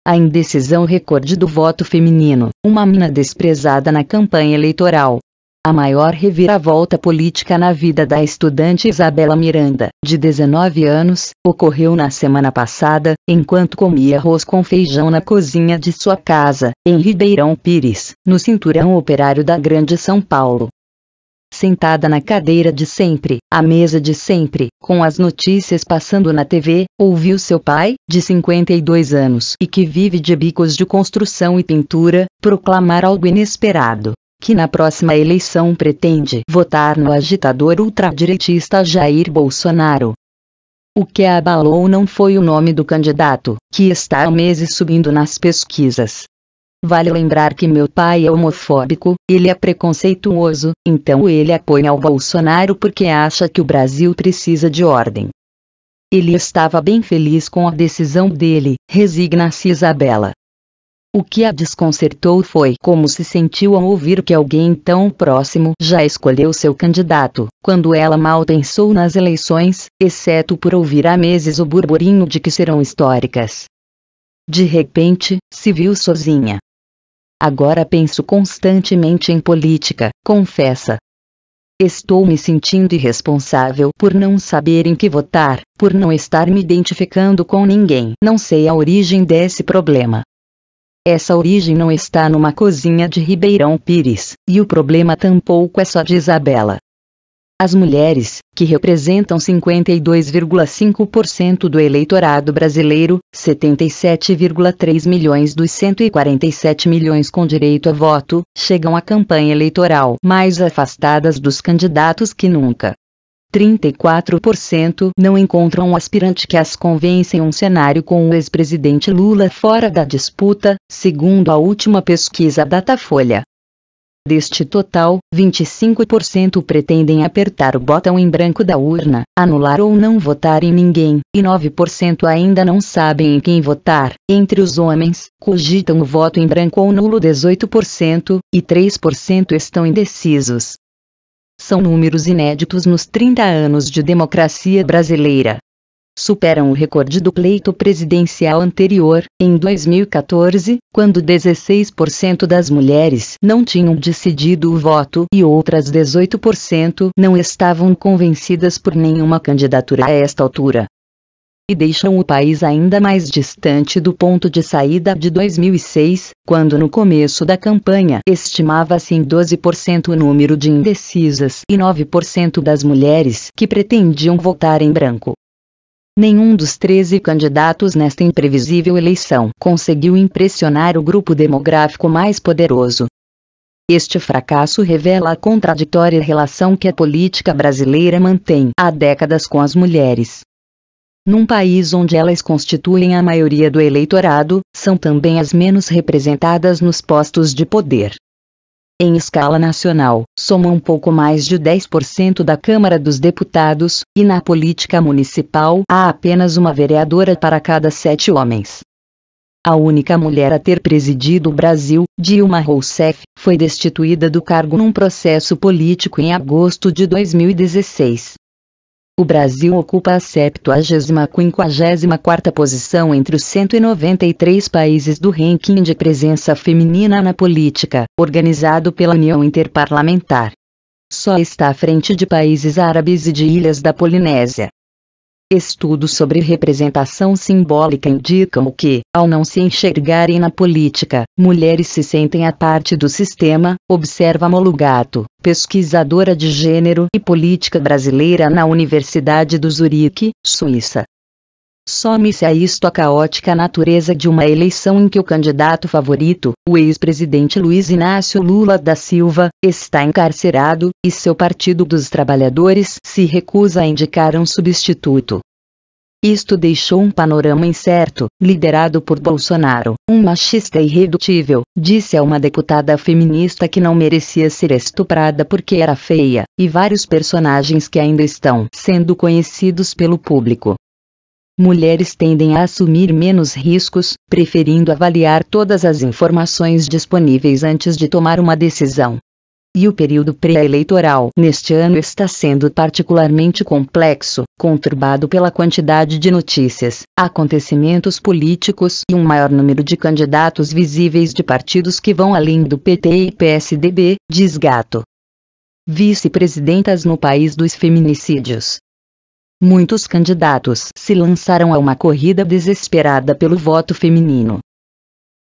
A indecisão recorde do voto feminino, uma mina desprezada na campanha eleitoral. A maior reviravolta política na vida da estudante Isabela Miranda, de 19 anos, ocorreu na semana passada, enquanto comia arroz com feijão na cozinha de sua casa, em Ribeirão Pires, no cinturão operário da Grande São Paulo. Sentada na cadeira de sempre, à mesa de sempre, com as notícias passando na TV, ouviu seu pai, de 52 anos e que vive de bicos de construção e pintura, proclamar algo inesperado. Que na próxima eleição pretende votar no agitador ultradireitista Jair Bolsonaro. O que a abalou não foi o nome do candidato, que está há meses subindo nas pesquisas. Vale lembrar que meu pai é homofóbico, ele é preconceituoso, então ele apoia o Bolsonaro porque acha que o Brasil precisa de ordem. Ele estava bem feliz com a decisão dele, resigna-se Isabela. O que a desconcertou foi como se sentiu ao ouvir que alguém tão próximo já escolheu seu candidato, quando ela mal pensou nas eleições, exceto por ouvir há meses o burburinho de que serão históricas. De repente, se viu sozinha. Agora penso constantemente em política, confessa. Estou me sentindo irresponsável por não saber em que votar, por não estar me identificando com ninguém. Não sei a origem desse problema. Essa origem não está numa cozinha de Ribeirão Pires, e o problema tampouco é só de Isabela. As mulheres, que representam 52,5% do eleitorado brasileiro, 77,3 milhões dos 147 milhões com direito a voto, chegam à campanha eleitoral mais afastadas dos candidatos que nunca. 34% não encontram um aspirante que as convence em um cenário com o ex-presidente Lula fora da disputa, segundo a última pesquisa Datafolha. Deste total, 25% pretendem apertar o botão em branco da urna, anular ou não votar em ninguém, e 9% ainda não sabem em quem votar. Entre os homens, cogitam o voto em branco ou nulo 18%, e 3% estão indecisos. São números inéditos nos 30 anos de democracia brasileira. Superam o recorde do pleito presidencial anterior, em 2014, quando 16% das mulheres não tinham decidido o voto e outras 18% não estavam convencidas por nenhuma candidatura a esta altura. E deixam o país ainda mais distante do ponto de saída de 2006, quando no começo da campanha estimava-se em 12% o número de indecisas e 9% das mulheres que pretendiam votar em branco. Nenhum dos 13 candidatos nesta imprevisível eleição conseguiu impressionar o grupo demográfico mais poderoso. Este fracasso revela a contraditória relação que a política brasileira mantém há décadas com as mulheres. Num país onde elas constituem a maioria do eleitorado, são também as menos representadas nos postos de poder. Em escala nacional, somam um pouco mais de 10% da Câmara dos Deputados, e na política municipal há apenas uma vereadora para cada 7 homens. A única mulher a ter presidido o Brasil, Dilma Rousseff, foi destituída do cargo num processo político em agosto de 2016. O Brasil ocupa a 74ª posição entre os 193 países do ranking de presença feminina na política, organizado pela União Interparlamentar. Só está à frente de países árabes e de ilhas da Polinésia. Estudos sobre representação simbólica indicam que, ao não se enxergarem na política, mulheres se sentem à parte do sistema, observa Molugato, pesquisadora de gênero e política brasileira na Universidade do Zurique, Suíça. Some-se a isto a caótica natureza de uma eleição em que o candidato favorito, o ex-presidente Luiz Inácio Lula da Silva, está encarcerado, e seu Partido dos Trabalhadores se recusa a indicar um substituto. Isto deixou um panorama incerto, liderado por Bolsonaro, um machista irredutível, disse a uma deputada feminista que não merecia ser estuprada porque era feia, e vários personagens que ainda estão sendo conhecidos pelo público. Mulheres tendem a assumir menos riscos, preferindo avaliar todas as informações disponíveis antes de tomar uma decisão. E o período pré-eleitoral neste ano está sendo particularmente complexo, conturbado pela quantidade de notícias, acontecimentos políticos e um maior número de candidatos visíveis de partidos que vão além do PT e PSDB, diz Gatto. Vice-presidentas no país dos feminicídios. Muitos candidatos se lançaram a uma corrida desesperada pelo voto feminino.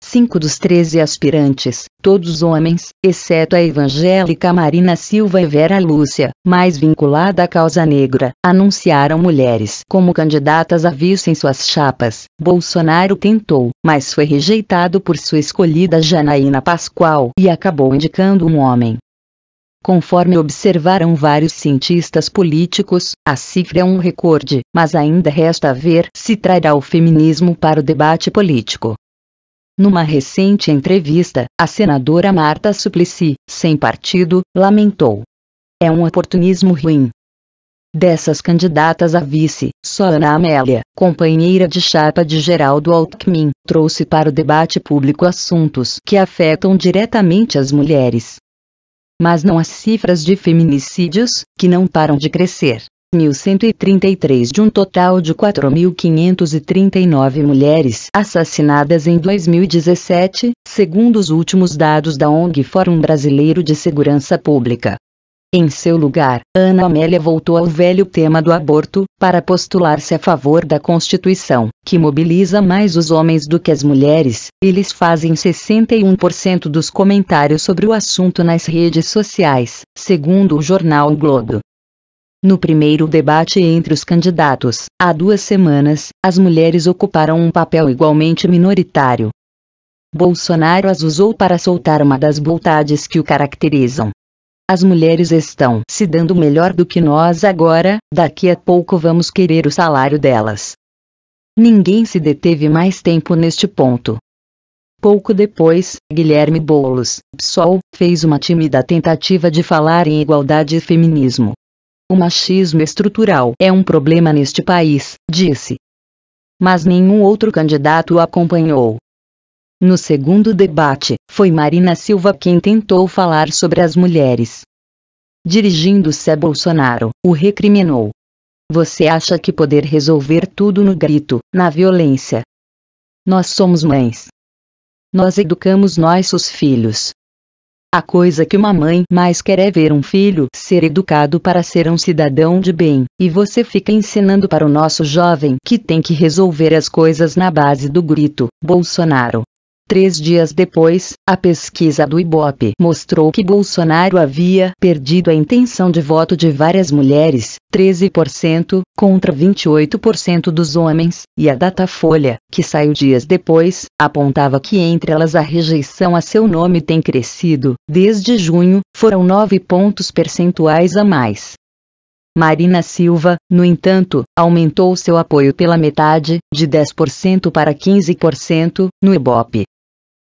5 dos 13 aspirantes, todos homens, exceto a evangélica Marina Silva e Vera Lúcia, mais vinculada à causa negra, anunciaram mulheres como candidatas a vice em suas chapas. Bolsonaro tentou, mas foi rejeitado por sua escolhida Janaína Pascoal e acabou indicando um homem. Conforme observaram vários cientistas políticos, a cifra é um recorde, mas ainda resta ver se trará o feminismo para o debate político. Numa recente entrevista, a senadora Marta Suplicy, sem partido, lamentou: "É um oportunismo ruim." Dessas candidatas a vice, só Ana Amélia, companheira de chapa de Geraldo Alckmin, trouxe para o debate público assuntos que afetam diretamente as mulheres. Mas não as cifras de feminicídios, que não param de crescer. 1.133 de um total de 4.539 mulheres assassinadas em 2017, segundo os últimos dados da ONG Fórum Brasileiro de Segurança Pública. Em seu lugar, Ana Amélia voltou ao velho tema do aborto, para postular-se a favor da Constituição, que mobiliza mais os homens do que as mulheres. Eles fazem 61% dos comentários sobre o assunto nas redes sociais, segundo o jornal O Globo. No primeiro debate entre os candidatos, há 2 semanas, as mulheres ocuparam um papel igualmente minoritário. Bolsonaro as usou para soltar uma das vontades que o caracterizam. As mulheres estão se dando melhor do que nós agora, daqui a pouco vamos querer o salário delas. Ninguém se deteve mais tempo neste ponto. Pouco depois, Guilherme Boulos, PSOL, fez uma tímida tentativa de falar em igualdade e feminismo. O machismo estrutural é um problema neste país, disse. Mas nenhum outro candidato o acompanhou. No segundo debate, foi Marina Silva quem tentou falar sobre as mulheres. Dirigindo-se a Bolsonaro, o recriminou: "Você acha que poder resolver tudo no grito, na violência? Nós somos mães. Nós educamos nossos filhos. A coisa que uma mãe mais quer é ver um filho ser educado para ser um cidadão de bem, e você fica ensinando para o nosso jovem que tem que resolver as coisas na base do grito." Bolsonaro. 3 dias depois, a pesquisa do Ibope mostrou que Bolsonaro havia perdido a intenção de voto de várias mulheres, 13%, contra 28% dos homens, e a Datafolha, que saiu dias depois, apontava que entre elas a rejeição a seu nome tem crescido. Desde junho, foram 9 pontos percentuais a mais. Marina Silva, no entanto, aumentou seu apoio pela metade, de 10% para 15%, no Ibope.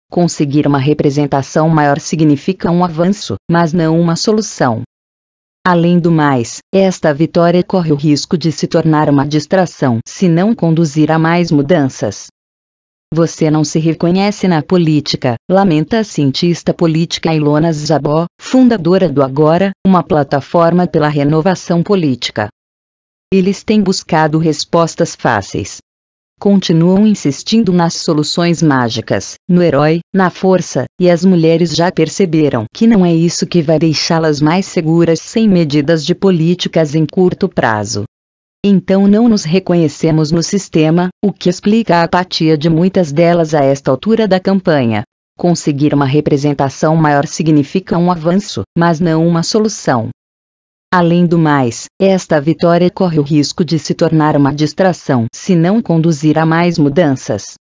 Conseguir uma representação maior significa um avanço, mas não uma solução. Além do mais, esta vitória corre o risco de se tornar uma distração se não conduzir a mais mudanças. Você não se reconhece na política, lamenta a cientista política Ilona Zabó, fundadora do Agora, uma plataforma pela renovação política. Eles têm buscado respostas fáceis. Continuam insistindo nas soluções mágicas, no herói, na força, e as mulheres já perceberam que não é isso que vai deixá-las mais seguras sem medidas de políticas em curto prazo. Então não nos reconhecemos no sistema, o que explica a apatia de muitas delas a esta altura da campanha. Conseguir uma representação maior significa um avanço, mas não uma solução. Além do mais, esta vitória corre o risco de se tornar uma distração se não conduzir a mais mudanças.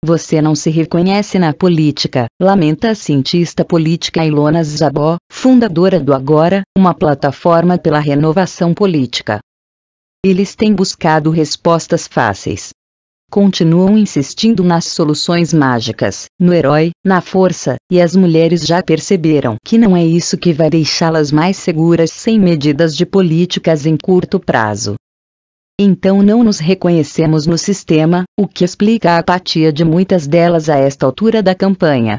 Você não se reconhece na política, lamenta a cientista política Ilona Zabó, fundadora do Agora, uma plataforma pela renovação política. Eles têm buscado respostas fáceis. Continuam insistindo nas soluções mágicas, no herói, na força, e as mulheres já perceberam que não é isso que vai deixá-las mais seguras sem medidas de políticas em curto prazo. Então não nos reconhecemos no sistema, o que explica a apatia de muitas delas a esta altura da campanha.